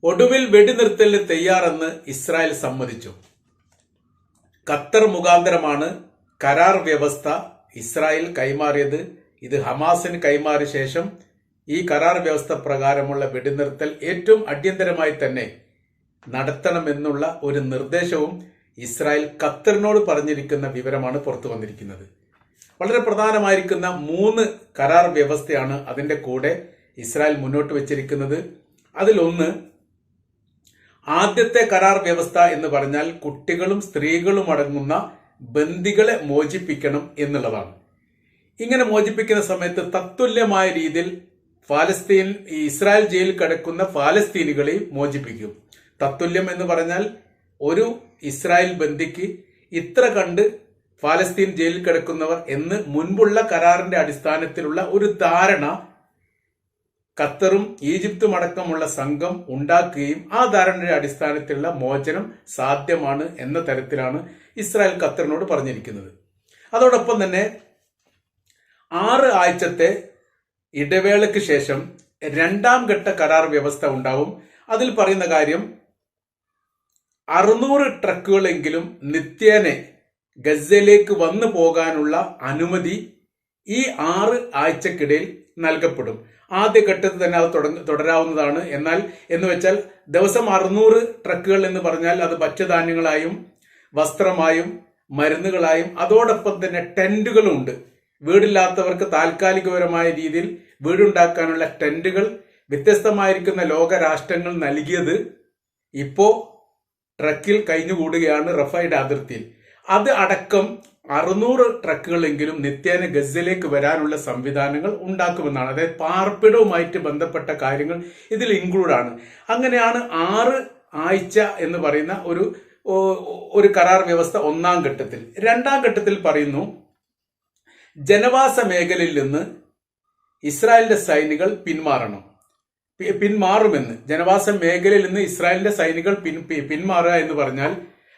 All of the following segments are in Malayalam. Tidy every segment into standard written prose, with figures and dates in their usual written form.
ഒടുവിൽ വെടിനിർത്തലിന് തയ്യാറെന്ന് ഇസ്രായേൽ സമ്മതിച്ചു. ഖത്തർ മുഖാന്തരമാണ് കരാർ വ്യവസ്ഥ ഇസ്രായേൽ കൈമാറിയത്. ഇത് ഹമാസിന് കൈമാറിയ ശേഷം ഈ കരാർ വ്യവസ്ഥ പ്രകാരമുള്ള വെടിനിർത്തൽ ഏറ്റവും അടിയന്തരമായി തന്നെ നടത്തണമെന്നുള്ള ഒരു നിർദ്ദേശവും ഇസ്രായേൽ ഖത്തറിനോട് പറഞ്ഞിരിക്കുന്ന വിവരമാണ് പുറത്തു വന്നിരിക്കുന്നത്. വളരെ പ്രധാനമായിരിക്കുന്ന 3 കരാർ വ്യവസ്ഥയാണ് അതിന്റെ കൂടെ ഇസ്രായേൽ മുന്നോട്ട് വെച്ചിരിക്കുന്നത്. അതിലൊന്ന്, ആദ്യത്തെ കരാർ വ്യവസ്ഥ എന്ന് പറഞ്ഞാൽ കുട്ടികളും സ്ത്രീകളും അടങ്ങുന്ന ബന്ദികളെ മോചിപ്പിക്കണം എന്നുള്ളതാണ്. ഇങ്ങനെ മോചിപ്പിക്കുന്ന സമയത്ത് തത്തുല്യമായ രീതിയിൽ ഇസ്രായേൽ ജയിലിൽ കിടക്കുന്ന ഫലസ്തീനികളെ മോചിപ്പിക്കും. തത്തുല്യം എന്ന് പറഞ്ഞാൽ ഒരു ഇസ്രായേൽ ബന്ദിക്ക് ഇത്ര കണ്ട് ഫലസ്തീൻ ജയിലിൽ കിടക്കുന്നവർ എന്ന് മുൻപുള്ള കരാറിന്റെ അടിസ്ഥാനത്തിലുള്ള ഒരു ധാരണ ഖത്തറും ഈജിപ്തും അടക്കമുള്ള സംഘം ഉണ്ടാക്കുകയും ആ ധാരണയുടെ അടിസ്ഥാനത്തിലുള്ള മോചനം സാധ്യമാണ് എന്ന തരത്തിലാണ് ഇസ്രായേൽ ഖത്തറിനോട് പറഞ്ഞിരിക്കുന്നത്. അതോടൊപ്പം തന്നെ 6 ആഴ്ചത്തെ ഇടവേളയ്ക്ക് ശേഷം 2ാം ഘട്ട കരാർ വ്യവസ്ഥ ഉണ്ടാവും. അതിൽ പറയുന്ന കാര്യം 600 ട്രക്കുകളെങ്കിലും നിത്യേന ഗസയിലേക്ക് വന്നു പോകാനുള്ള അനുമതി ഈ 6 ആഴ്ചക്കിടയിൽ നൽകപ്പെടും. ആദ്യ ഘട്ടത്തിൽ തന്നെ അത് തുടരാവുന്നതാണ്. എന്നാൽ എന്ന് വെച്ചാൽ ദിവസം 600 ട്രക്കുകൾ എന്ന് പറഞ്ഞാൽ അത് ഭക്ഷ്യധാന്യങ്ങളായും വസ്ത്രമായും മരുന്നുകളായും അതോടൊപ്പം തന്നെ ടെന്റുകളും ഉണ്ട്. വീടില്ലാത്തവർക്ക് താൽക്കാലികപരമായ രീതിയിൽ വീടുണ്ടാക്കാനുള്ള ടെന്റുകൾ വ്യത്യസ്തമായിരിക്കുന്ന ലോകരാഷ്ട്രങ്ങൾ നൽകിയത് ഇപ്പോ ട്രക്കിൽ കഴിഞ്ഞുകൂടുകയാണ് റഫയുടെ അതിർത്തിയിൽ. അത് അടക്കം 600 ട്രക്കുകളെങ്കിലും നിത്യേന ഗസയിലേക്ക് വരാനുള്ള സംവിധാനങ്ങൾ ഉണ്ടാക്കുമെന്നാണ്. അതായത് പാർപ്പിടവുമായിട്ട് ബന്ധപ്പെട്ട കാര്യങ്ങൾ ഇതിൽ ഇൻക്ലൂഡ് ആണ്. അങ്ങനെയാണ് 6 ആഴ്ച എന്ന് പറയുന്ന ഒരു കരാർ വ്യവസ്ഥ 1ാം ഘട്ടത്തിൽ. 2ാം ഘട്ടത്തിൽ പറയുന്നു, ജനവാസ മേഖലയിൽ നിന്ന് ഇസ്രായേലിന്റെ സൈനികൾ പിന്മാറുമെന്ന്. ജനവാസ മേഖലയിൽ നിന്ന് ഇസ്രായേലിന്റെ സൈനികൾ പിന്മാറുക എന്ന് പറഞ്ഞാൽ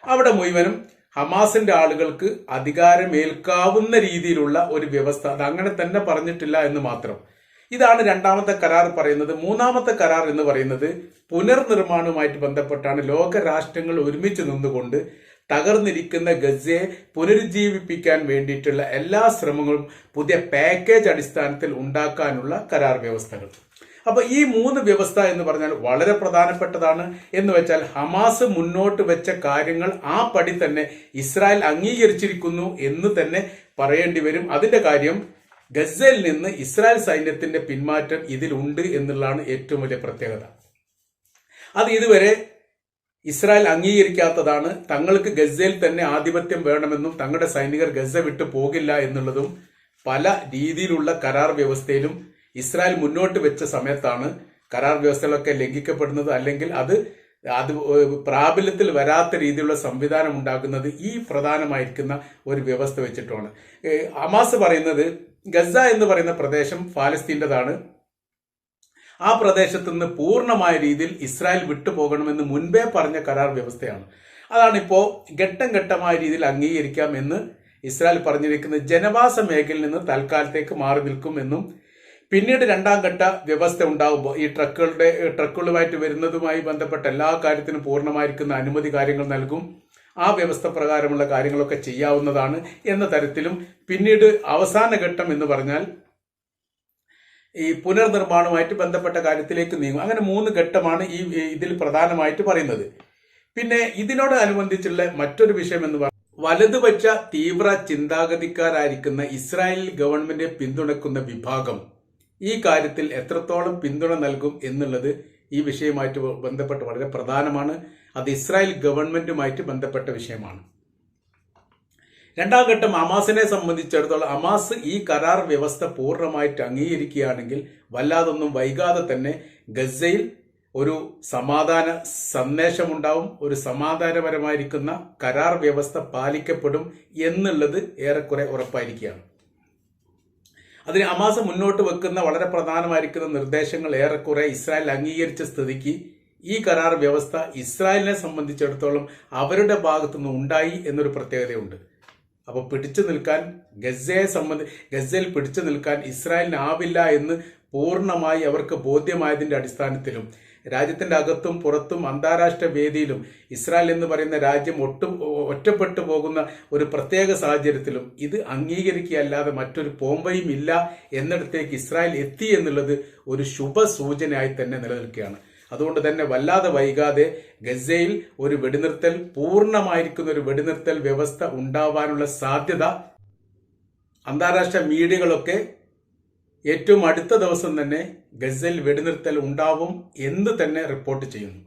അവിടെ മുഴുവനും ഹമാസിന്റെ ആളുകൾക്ക് അധികാരമേൽക്കാവുന്ന രീതിയിലുള്ള ഒരു വ്യവസ്ഥ. അത് അങ്ങനെ തന്നെ പറഞ്ഞിട്ടില്ല എന്ന് മാത്രം. ഇതാണ് 2ാമത്തെ കരാർ പറയുന്നത്. 3ാമത്തെ കരാർ എന്ന് പറയുന്നത് പുനർനിർമ്മാണവുമായിട്ട് ബന്ധപ്പെട്ടാണ്. ലോകരാഷ്ട്രങ്ങൾ ഒരുമിച്ച് നിന്നുകൊണ്ട് തകർന്നിരിക്കുന്ന ഗസയെ പുനരുജ്ജീവിപ്പിക്കാൻ വേണ്ടിയിട്ടുള്ള എല്ലാ ശ്രമങ്ങളും പുതിയ പാക്കേജ് അടിസ്ഥാനത്തിൽ ഉണ്ടാക്കാനുള്ള കരാർ വ്യവസ്ഥകൾ. അപ്പൊ ഈ 3 വ്യവസ്ഥ എന്ന് പറഞ്ഞാൽ വളരെ പ്രധാനപ്പെട്ടതാണ്. എന്ന് വെച്ചാൽ ഹമാസ് മുന്നോട്ട് വെച്ച കാര്യങ്ങൾ ആ പടി തന്നെ ഇസ്രായേൽ അംഗീകരിച്ചിരിക്കുന്നു എന്ന് തന്നെ പറയേണ്ടി വരും. അതിന്റെ കാര്യം ഗസയിൽ നിന്ന് ഇസ്രായേൽ സൈന്യത്തിന്റെ പിന്മാറ്റം ഇതിലുണ്ട് എന്നുള്ളതാണ് ഏറ്റവും വലിയ പ്രത്യേകത. അത് ഇതുവരെ ഇസ്രായേൽ അംഗീകരിക്കാത്തതാണ്. തങ്ങൾക്ക് ഗസയിൽ തന്നെ ആധിപത്യം വേണമെന്നും തങ്ങളുടെ സൈനികർ ഗസ വിട്ടു പോകില്ല എന്നുള്ളതും പല രീതിയിലുള്ള കരാർ വ്യവസ്ഥയിലും ഇസ്രായേൽ മുന്നോട്ട് വെച്ച സമയത്താണ് കരാർ വ്യവസ്ഥകളൊക്കെ ലംഘിക്കപ്പെടുന്നത്. അല്ലെങ്കിൽ അത് പ്രാബല്യത്തിൽ വരാത്ത രീതിയിലുള്ള സംവിധാനം ഉണ്ടാക്കുന്നത് ഈ പ്രധാനമായിരിക്കുന്ന ഒരു വ്യവസ്ഥ വെച്ചിട്ടാണ്. ഹമാസ് പറയുന്നത് ഗസ എന്ന് പറയുന്ന പ്രദേശം ഫലസ്തീൻ്റെതാണ്. ആ പ്രദേശത്ത് നിന്ന് പൂർണ്ണമായ രീതിയിൽ ഇസ്രായേൽ വിട്ടുപോകണമെന്ന് മുൻപേ പറഞ്ഞ കരാർ വ്യവസ്ഥയാണ്. അതാണിപ്പോ ഘട്ടം ഘട്ടമായ രീതിയിൽ അംഗീകരിക്കാം എന്ന് ഇസ്രായേൽ പറഞ്ഞിരിക്കുന്നത്. ജനവാസ മേഖലയിൽ നിന്ന് തൽക്കാലത്തേക്ക് മാറി നിൽക്കുമെന്നും പിന്നീട് 2ാം ഘട്ട വ്യവസ്ഥ ഉണ്ടാകുമ്പോൾ ഈ ട്രക്കുകളുമായിട്ട് വരുന്നതുമായി ബന്ധപ്പെട്ട എല്ലാ കാര്യത്തിനും പൂർണ്ണമായിരിക്കുന്ന അനുമതി കാര്യങ്ങൾ നൽകും. ആ വ്യവസ്ഥ പ്രകാരമുള്ള കാര്യങ്ങളൊക്കെ ചെയ്യാവുന്നതാണ് എന്ന തരത്തിലും പിന്നീട് അവസാന ഘട്ടം എന്ന് പറഞ്ഞാൽ ഈ പുനർനിർമ്മാണവുമായിട്ട് ബന്ധപ്പെട്ട കാര്യത്തിലേക്ക് നീങ്ങും. അങ്ങനെ 3 ഘട്ടമാണ് ഇതിൽ പ്രധാനമായിട്ട് പറയുന്നത്. പിന്നെ ഇതിനോട് അനുബന്ധിച്ചുള്ള മറ്റൊരു വിഷയം എന്ന് പറഞ്ഞാൽ വലതുപക്ഷ തീവ്ര ചിന്താഗതിക്കാരായിരിക്കുന്ന ഇസ്രായേൽ ഗവൺമെന്റിനെ പിന്തുണക്കുന്ന വിഭാഗം ഈ കാര്യത്തിൽ എത്രത്തോളം പിന്തുണ നൽകും എന്നുള്ളത് ഈ വിഷയവുമായിട്ട് ബന്ധപ്പെട്ട് വളരെ പ്രധാനമാണ്. അത് ഇസ്രായേൽ ഗവൺമെന്റുമായിട്ട് ബന്ധപ്പെട്ട വിഷയമാണ്. 2ാം ഘട്ടം ഹമാസിനെ സംബന്ധിച്ചിടത്തോളം ഹമാസ് ഈ കരാർ വ്യവസ്ഥ പൂർണ്ണമായിട്ട് അംഗീകരിക്കുകയാണെങ്കിൽ വല്ലാതൊന്നും വൈകാതെ തന്നെ ഗസയിൽ ഒരു സമാധാന സന്ദേശമുണ്ടാവും. ഒരു സമാധാനപരമായിരിക്കുന്ന കരാർ വ്യവസ്ഥ പാലിക്കപ്പെടും എന്നുള്ളത് ഏറെക്കുറെ ഉറപ്പായിരിക്കുകയാണ്. അതിന് ഹമാസ് മുന്നോട്ട് വെക്കുന്ന വളരെ പ്രധാനമായിരിക്കുന്ന നിർദ്ദേശങ്ങൾ ഏറെക്കുറെ ഇസ്രായേൽ അംഗീകരിച്ച സ്ഥിതിക്ക് ഈ കരാർ വ്യവസ്ഥ ഇസ്രായേലിനെ സംബന്ധിച്ചിടത്തോളം അവരുടെ ഭാഗത്തുനിന്ന് ഉണ്ടായി എന്നൊരു പ്രത്യേകതയുണ്ട്. അപ്പോൾ പിടിച്ചു നിൽക്കാൻ ഗസയിൽ പിടിച്ചു നിൽക്കാൻ ഇസ്രായേലിന് ആവില്ല എന്ന് പൂർണ്ണമായി അവർക്ക് ബോധ്യമായതിന്റെ അടിസ്ഥാനത്തിലും രാജ്യത്തിന്റെ അകത്തും പുറത്തും അന്താരാഷ്ട്ര വേദിയിലും ഇസ്രായേൽ എന്ന് പറയുന്ന രാജ്യം ഒറ്റപ്പെട്ടു പോകുന്ന ഒരു പ്രത്യേക സാഹചര്യത്തിലും ഇത് അംഗീകരിക്കുകയല്ലാതെ മറ്റൊരു പോംവഴിയും ഇല്ല എന്നിടത്തേക്ക് ഇസ്രായേൽ എത്തി എന്നുള്ളത് ഒരു ശുഭ സൂചനയായി തന്നെ നിലനിൽക്കുകയാണ്. അതുകൊണ്ട് തന്നെ വല്ലാതെ വൈകാതെ ഗസയിൽ ഒരു വെടിനിർത്തൽ, പൂർണ്ണമായിരിക്കുന്ന ഒരു വെടിനിർത്തൽ വ്യവസ്ഥ ഉണ്ടാവാനുള്ള സാധ്യത അന്താരാഷ്ട്ര മീഡിയകളൊക്കെ ഏറ്റവും അടുത്ത ദിവസം തന്നെ ഗസയിൽ വെടിനിർത്തൽ ഉണ്ടാവും എന്ന് തന്നെ റിപ്പോർട്ട് ചെയ്യുന്നു.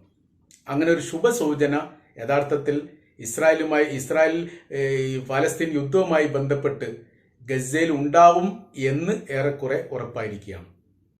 അങ്ങനെ ഒരു ശുഭസൂചന യഥാർത്ഥത്തിൽ ഇസ്രായേൽ ഫലസ്തീൻ യുദ്ധവുമായി ബന്ധപ്പെട്ട് ഗസയിൽ ഉണ്ടാവും എന്ന് ഏറെക്കുറെ ഉറപ്പായിരിക്കുകയാണ്.